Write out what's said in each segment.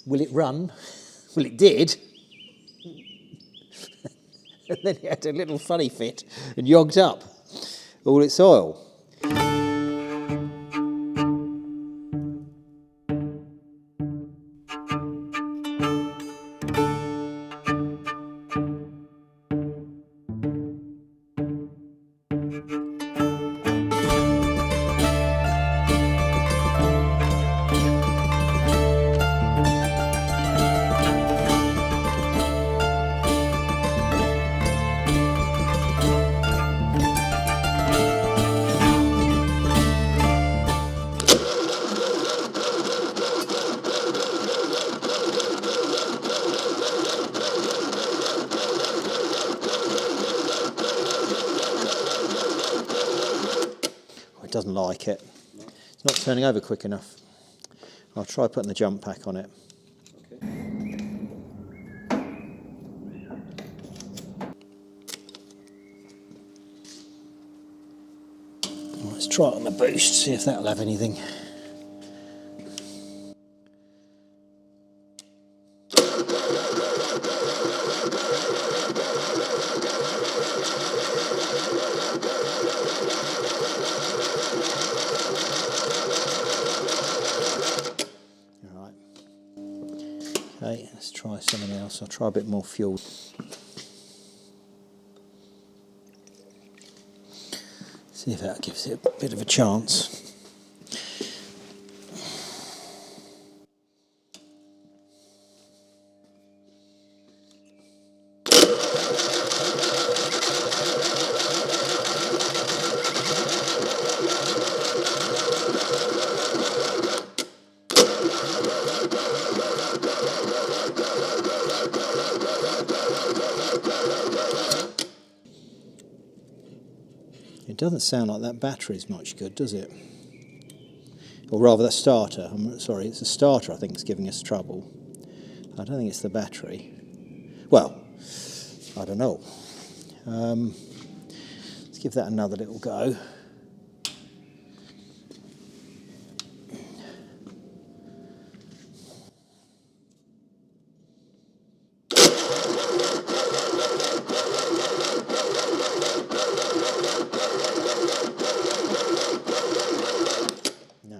Will it run? Well, it did. And then it had a little funny fit and yogged up all its oil. It doesn't like it. It's not turning over quick enough. I'll try putting the jump pack on it. Let's try it on the boost, see if that'll have anything. Alright. Okay, let's try something else. I'll try a bit more fuel. See if that gives it a bit of a chance. It doesn't sound like that battery's much good, does it? Or rather, the starter. I'm sorry, it's the starter I think is giving us trouble. I don't think it's the battery. Well, I don't know. Let's give that another little go.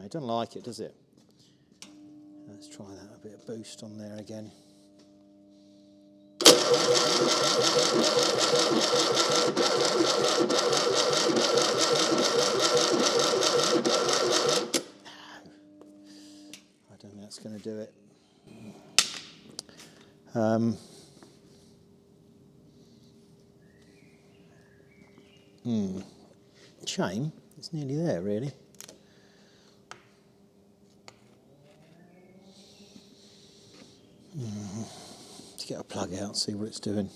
It doesn't like it, does it? Let's try that, a bit of boost on there again. I don't think that's going to do it. Shame, it's nearly there really. Let's get a plug out, see what it's doing.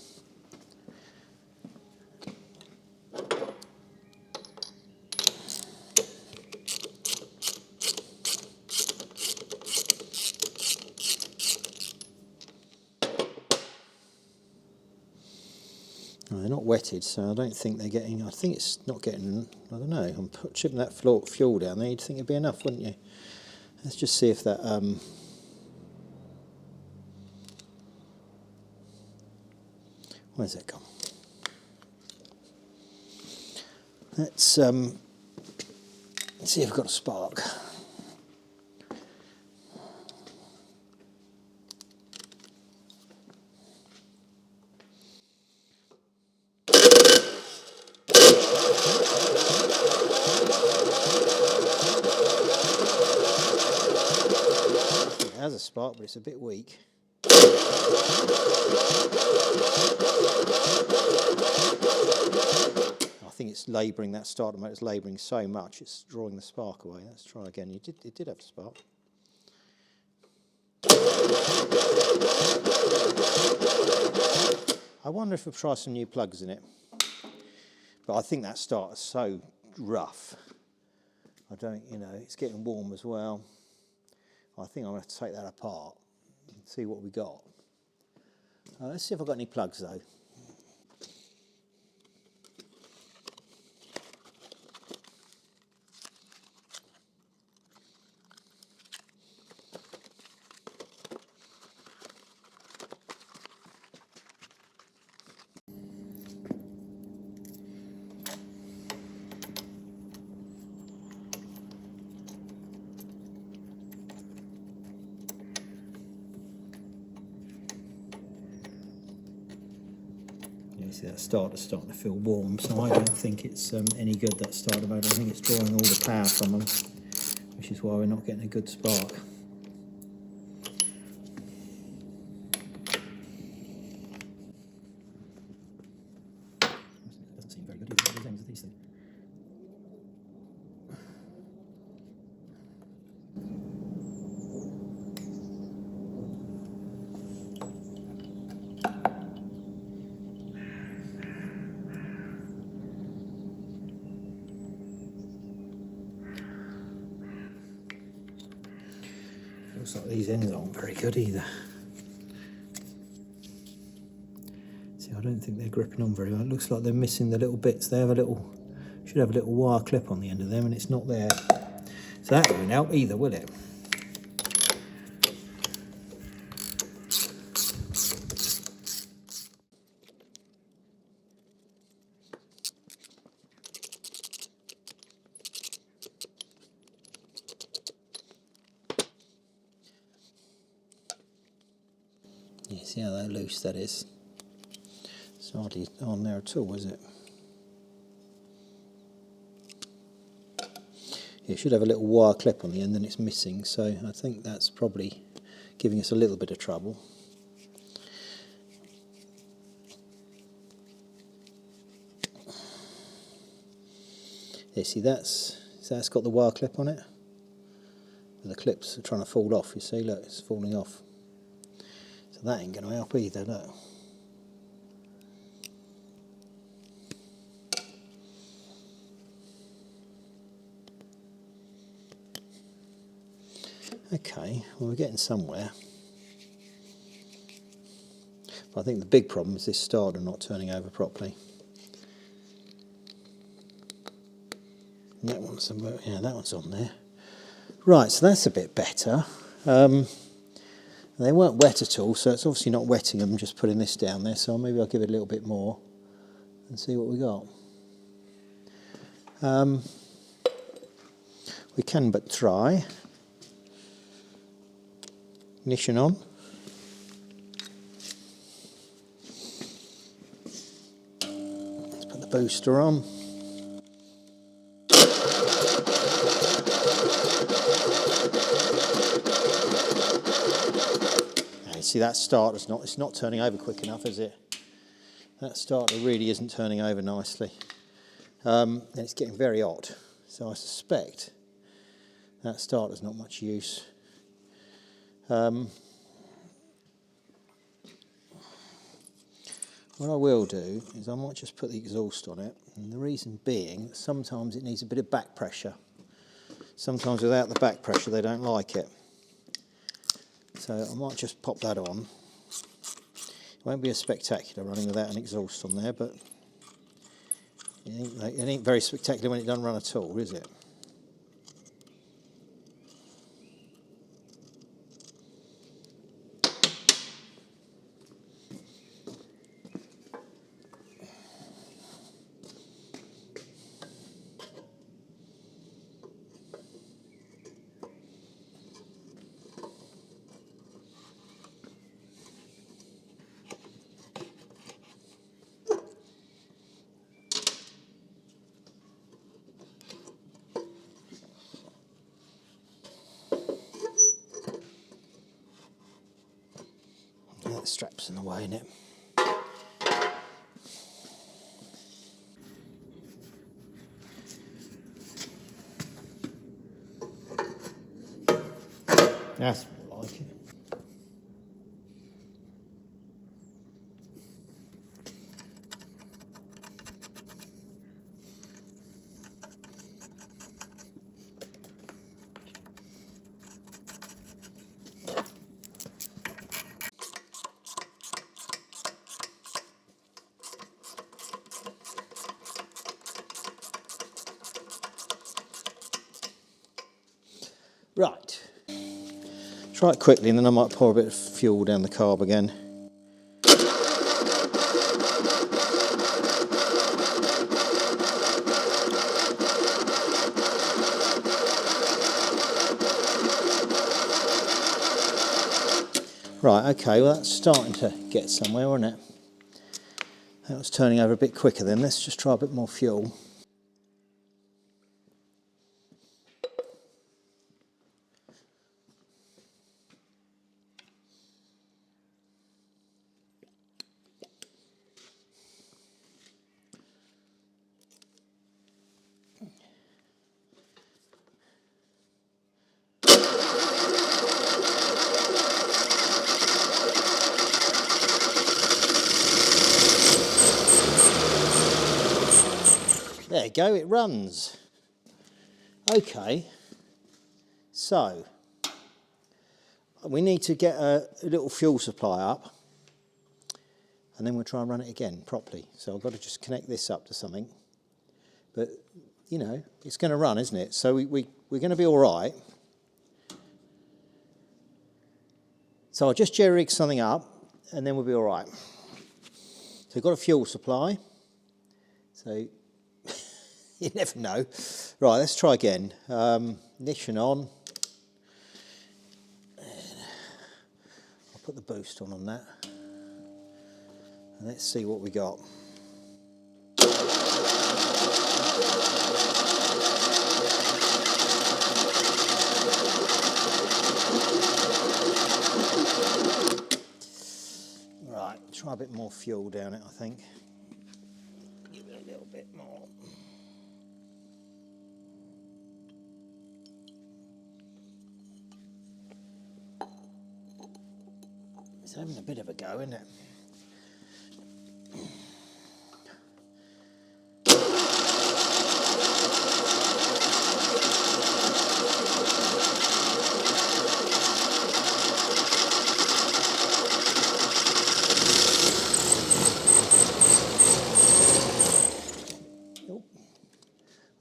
Well, they're not wetted, so I don't think they're getting. I think it's not getting. I don't know. I'm chipping that fuel down there. You'd think it'd be enough, wouldn't you? Let's just see if that. Where's that gone? Let's see if we've got a spark. It has a spark, but it's a bit weak. I think it's labouring, that starter motor's labouring so much it's drawing the spark away. Let's try again. It did have a spark. I wonder if we'll try some new plugs in it. But I think that starter's so rough. I don't, it's getting warm as well. I think I'm going to have to take that apart and see what we got. Let's see if I've got any plugs though. See, that starter's starting to feel warm, so I don't think it's any good, that starter motor. I think it's drawing all the power from them, which is why we're not getting a good spark. Doesn't seem very good either, these things. Looks like these ends aren't very good either. See, I don't think they're gripping on very well. It looks like they're missing the little bits. They have a little, should have a little wire clip on the end of them, and it's not there. So that won't help either, will it? You see how loose that is? It's hardly on there at all, is it? It should have a little wire clip on the end and it's missing, so I think that's probably giving us a little bit of trouble. Yeah, see that's got the wire clip on it? And the clips are trying to fall off, you see, look, it's falling off. So that ain't going to help either, look. Okay, well we're getting somewhere. But I think the big problem is this starter not turning over properly. And that one's on there. Right, so that's a bit better. They weren't wet at all, so it's obviously not wetting them, just putting this down there, so maybe I'll give it a little bit more and see what we got. We can but try. Ignition on. Let's put the booster on. And see, that starter's it's not turning over quick enough, is it? That starter really isn't turning over nicely. And it's getting very hot, so I suspect that starter's not much use. What I will do is I might just put the exhaust on it, and the reason being sometimes it needs a bit of back pressure. Sometimes without the back pressure they don't like it. So I might just pop that on. It won't be as spectacular running without an exhaust on there, but it ain't very spectacular when it doesn't run at all, is it? The strap's in the way, innit? That's more like it. Right, try it quickly and then I might pour a bit of fuel down the carb again. Right, okay, well that's starting to get somewhere, isn't it? That was turning over a bit quicker then. Let's just try a bit more fuel. There you go, it runs. Okay, so we need to get a little fuel supply up, and then we'll try and run it again properly. So I've got to just connect this up to something. But, you know, it's going to run, isn't it? So we're going to be all right. So I'll just jerry-rig something up, and then we'll be all right. So we've got a fuel supply. So you never know. Right, let's try again. Ignition on. I'll put the boost on that. And let's see what we got. Right, try a bit more fuel down it, I think. Give it a little bit more. It's having a bit of a go, isn't it?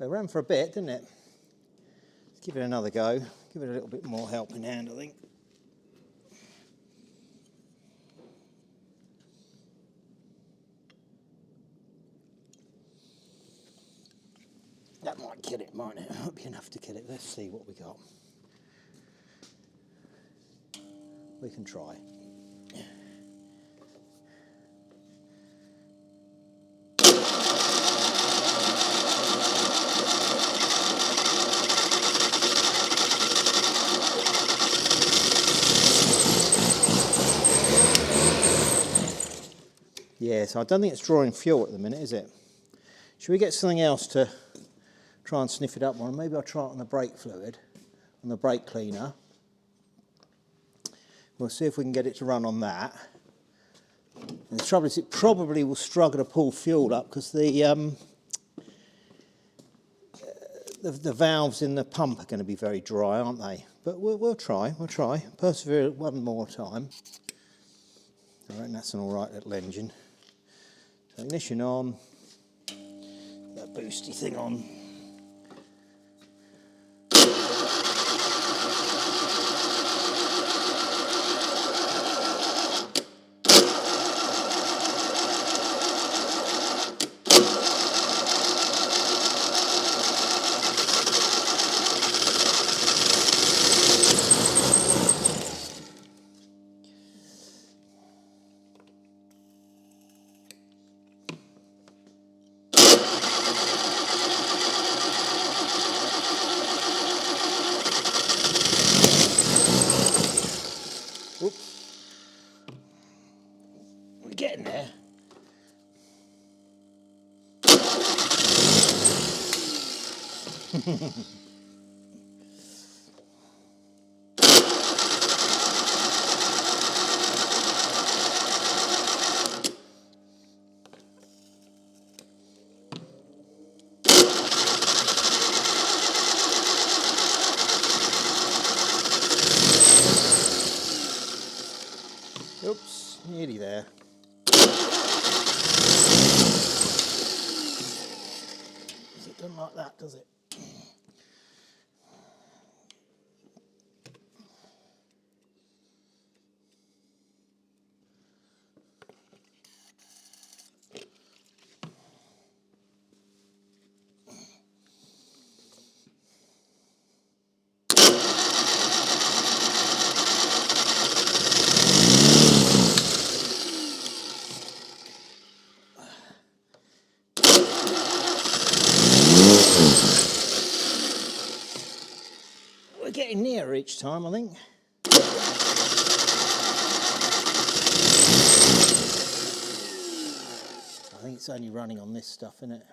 It ran for a bit, didn't it? Let's give it another go. Give it a little bit more helping hand, I think. That might kill it, mightn't it? Might be enough to kill it. Let's see what we got. We can try. Yeah, so I don't think it's drawing fuel at the minute, is it? Should we get something else to try and sniff it up on? Maybe I'll try it on the brake fluid, on the brake cleaner. We'll see if we can get it to run on that. And the trouble is it probably will struggle to pull fuel up because the valves in the pump are going to be very dry, aren't they? But we'll try. Persevere one more time. I reckon that's an all right little engine. So ignition on, that boosty thing on. We're getting there. Oops, nearly there. Does it done like that, does it? better each time, I think. I think it's only running on this stuff, isn't it?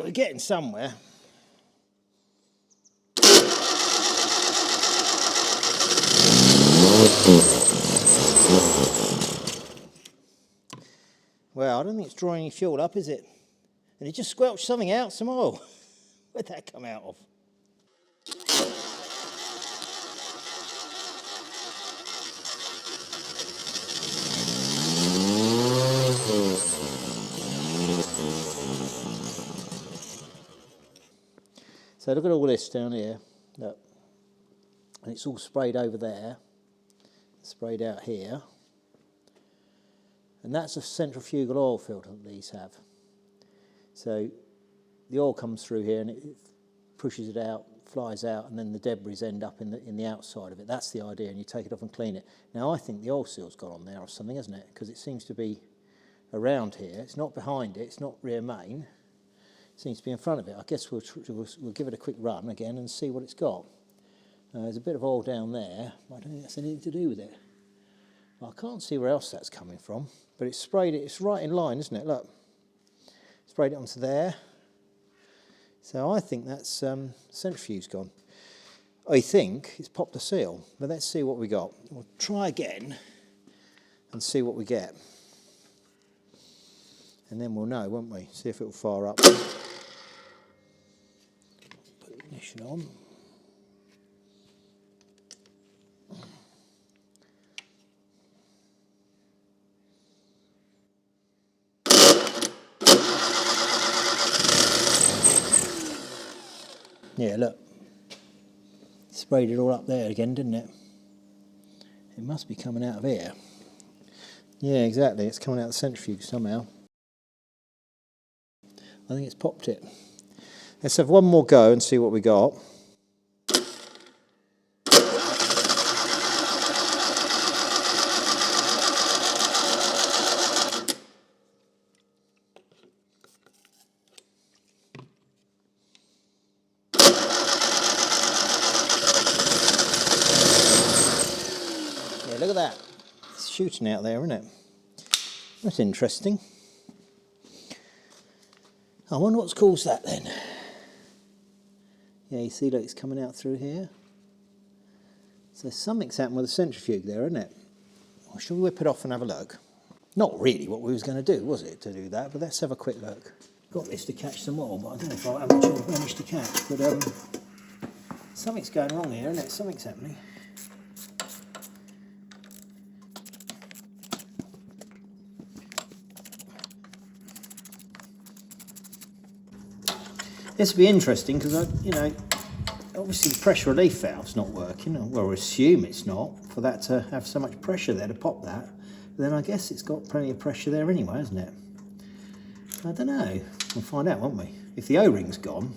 We're getting somewhere. Well, I don't think it's drawing any fuel up, is it? And it just squelched something out, some oil. Where'd that come out of? So look at all this down here, look, and it's all sprayed over there, sprayed out here, and that's a centrifugal oil filter that these have. So the oil comes through here and it pushes it out, flies out, and then the debris end up in the outside of it. That's the idea, and you take it off and clean it. Now I think the oil seal's gone on there or something, hasn't it? Because it seems to be around here. It's not behind it, it's not rear main. Seems to be in front of it. I guess we'll give it a quick run again and see what it's got. There's a bit of oil down there, but I don't think that's anything to do with it. Well, I can't see where else that's coming from, but it's sprayed it, it's right in line, isn't it? Look, sprayed it onto there. So I think that's centrifuge gone. I think it's popped the seal, but let's see what we got. We'll try again and see what we get. And then we'll know, won't we? See if it'll fire up. Put the ignition on. Yeah, look. Sprayed it all up there again, didn't it? It must be coming out of here. Yeah, exactly. It's coming out of the centrifuge somehow. I think it's popped it. Let's have one more go and see what we got. Yeah, look at that. It's shooting out there, isn't it? That's interesting. I wonder what's caused that then. Yeah, you see, look, it's coming out through here. So something's happened with the centrifuge there, isn't it? Well, shall we whip it off and have a look? Not really what we was going to do, was it, to do that? But let's have a quick look. Got this to catch some more, but I don't know if I haven't managed to catch. But something's going wrong here, isn't it? Something's happening. This will be interesting because obviously the pressure relief valve's not working. Well, we assume it's not for that to have so much pressure there to pop that. But then I guess it's got plenty of pressure there anyway, hasn't it? I don't know. We'll find out, won't we? If the O-ring's gone,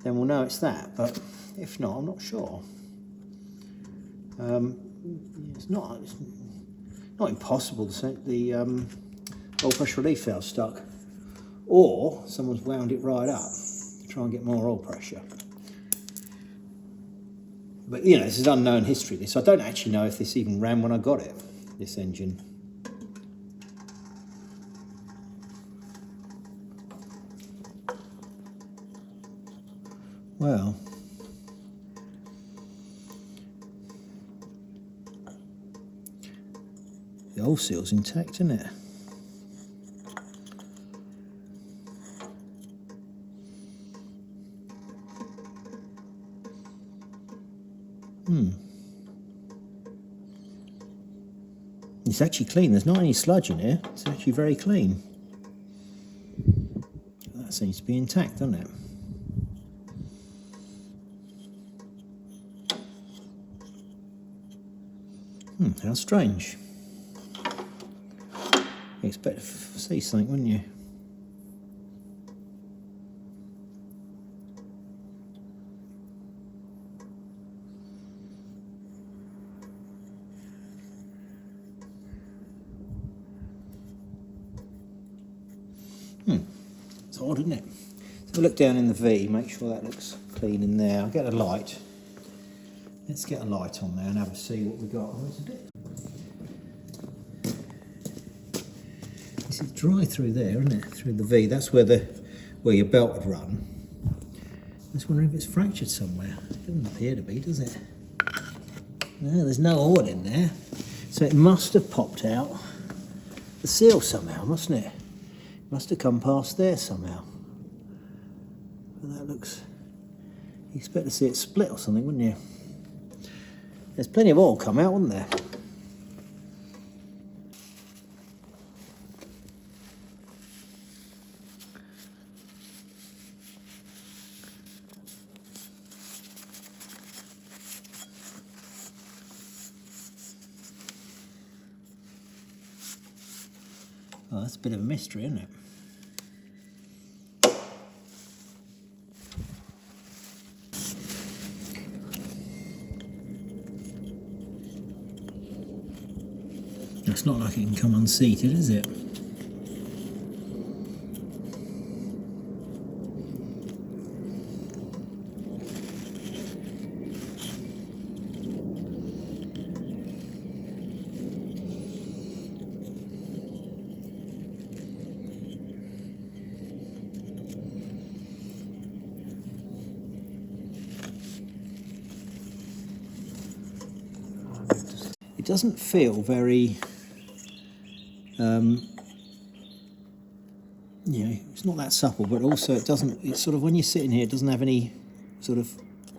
then we'll know it's that. But if not, I'm not sure. It's not impossible to say the oil pressure relief valve stuck, or someone's wound it right up to try and get more oil pressure. But this is unknown history. This I don't actually know if this even ran when I got it. This engine. Well, the oil seal's intact, isn't it? It's actually clean. There's not any sludge in here. It's actually very clean. That seems to be intact, doesn't it? How strange. expect to see something, wouldn't you? It's odd, isn't it? So look down in the V, make sure that looks clean in there. I'll get a light. Let's get a light on there and have a see what we got. Oh, it's a bit. This is dry through there, isn't it? Through the V. That's where your belt would run. I was wondering if it's fractured somewhere. It doesn't appear to be, does it? No, there's no oil in there. So it must have popped out the seal somehow, mustn't it? It must have come past there somehow. But that looks... You expect to see it split or something, wouldn't you? There's plenty of oil come out, wouldn't there? Oh, that's a bit of a mystery, isn't it? It's not like it can come unseated, is it? It doesn't feel very... you know, it's not that supple, but also it doesn't, it's sort of, when you're sitting here, it doesn't have any sort of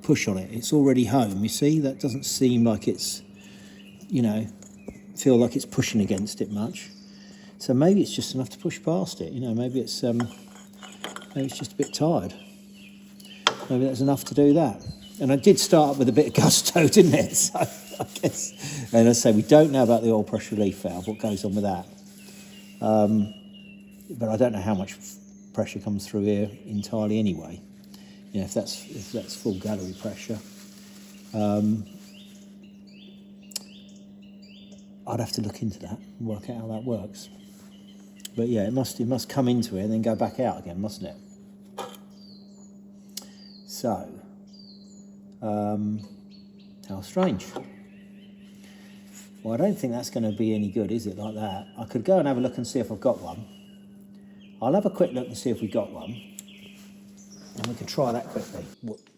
push on it. It's already home, you see? That doesn't seem like it's, you know, feel like it's pushing against it much. So maybe it's just enough to push past it, you know, maybe it's just a bit tired. Maybe that's enough to do that. And I did start up with a bit of gusto, didn't it? So I guess, and I say we don't know about the oil pressure relief valve, what goes on with that. But I don't know how much pressure comes through here entirely anyway. You know, if that's full gallery pressure. I'd have to look into that and work out how that works. But yeah, it must come into it and then go back out again, mustn't it? So, how strange. Well, I don't think that's going to be any good, is it, like that? I could go and have a look and see if I've got one. I'll have a quick look and see if we got one. And we can try that quickly.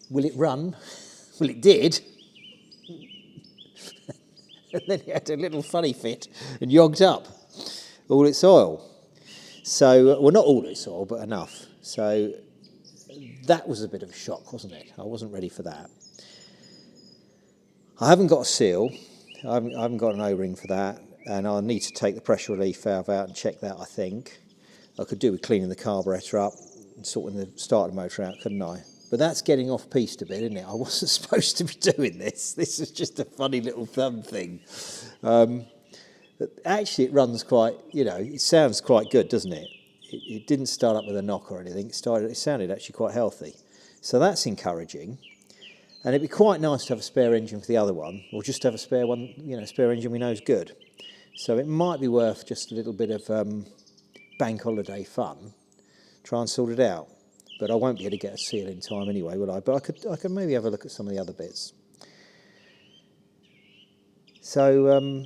Will it run? Well, it did. And then it had a little funny fit and yogged up all its oil. So, well, not all its oil, but enough. So that was a bit of a shock, wasn't it? I wasn't ready for that. I haven't got a seal. I haven't got an O-ring for that. And I'll need to take the pressure relief valve out and check that, I think. I could do with cleaning the carburettor up and sorting the starter motor out, couldn't I? But that's getting off-piste a bit, isn't it? I wasn't supposed to be doing this. This is just a funny little thumb thing. But actually, it runs quite, you know, it sounds quite good, doesn't it? It didn't start up with a knock or anything. It sounded actually quite healthy. So that's encouraging. And it'd be quite nice to have a spare engine for the other one, or just have a spare one, you know, spare engine we know is good. So it might be worth just a little bit of bank holiday fun, try and sort it out. But I won't be able to get a seal in time anyway, will I? But I could maybe have a look at some of the other bits. So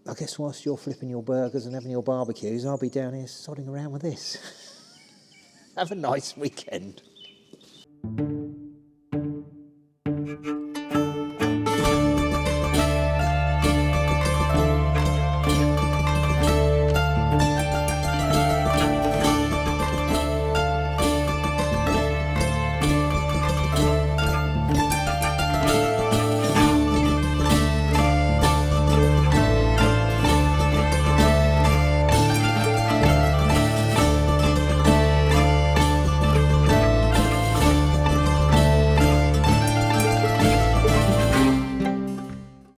I guess whilst you're flipping your burgers and having your barbecues, I'll be down here sodding around with this. Have a nice weekend.